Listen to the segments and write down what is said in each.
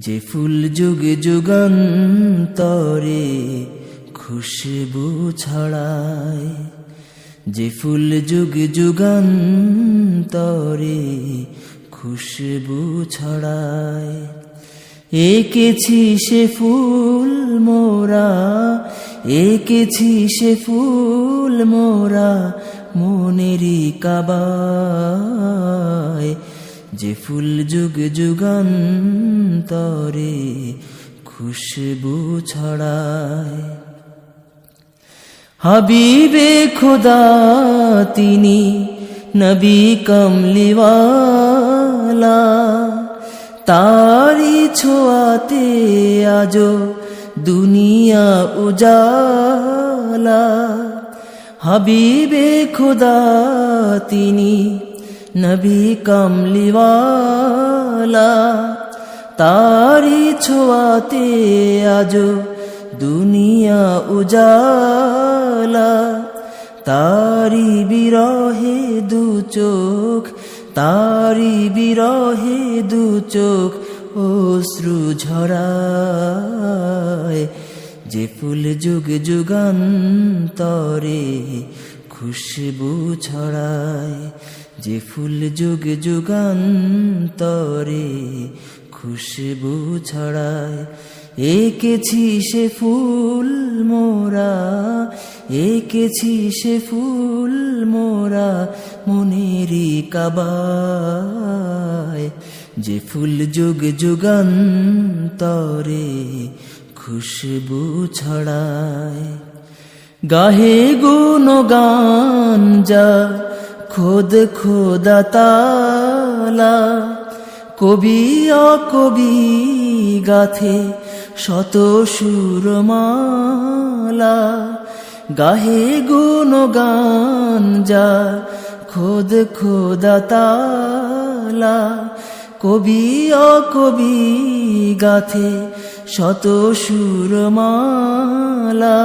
যে ফুল যুগ যুগান্তরে খুশবু ছড়ায়, যে ফুল যুগ যুগান্তরে খুশবু ছড়ায়। এঁকেছি সে ফুল মোরা, এঁকেছি সে ফুল মোরা মনেরই কাবায়। যে ফুল যুগ যুগান্তরে খুশবু ছড়ায়। হাবিবে খোদা তিনি নবী কমলিওয়ালা, তারি ছোঁয়াতে আজো দুনিয়া উজালা। হাবিবে খোদা তিনি নবী কমলিওয়ালা, তারি ছোঁয়াতে আজো দুনিয়া উজালা। তারি বিরহে দু চোখ, তারি বিরহে দু চোখ অশ্রু ঝরায়। যে ফুল যুগ যুগান্তরে খুশবু ছড়ায়, যে ফুল যুগ যুগান্তরে খুশবু ছড়ায়। এঁকেছি সে ফুল মোরা, এঁকেছি সে ফুল মোরা মনেরই কাবায়। যে ফুল যুগ যুগান্তরে খুশবু ছড়ায়। গাহে গুণগান যা খোদ খোদা তালা, কবি অকবি গাথে শত সুরমালা। গাহে গুণগান যা খোদ খোদা তালা, কবি অকবি গাথে শত সুরমালা।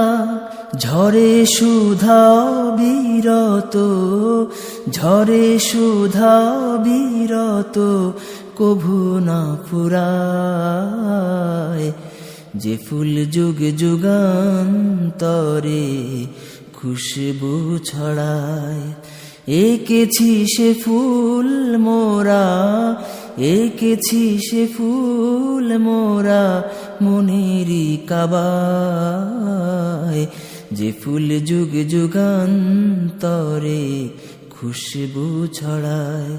ঝরে সুধা বিরত, ঝরে সুধা বিরত কভু না ফুরায়। যে ফুল যুগ যুগান্তরে খুশবু ছড়ায়। এঁকেছি সে ফুল মোরা, এঁকেছি সে ফুল মোরা মনেরই কাবায়। যে ফুল যুগ যুগান্তরে খুশবু ছড়ায়,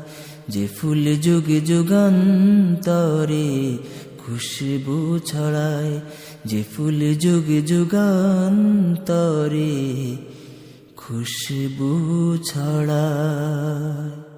যে ফুল যুগ যুগান্তরে খুশবু ছড়ায়। যে ফুল যুগ যুগান্তরে খুশবু ছড়ায়।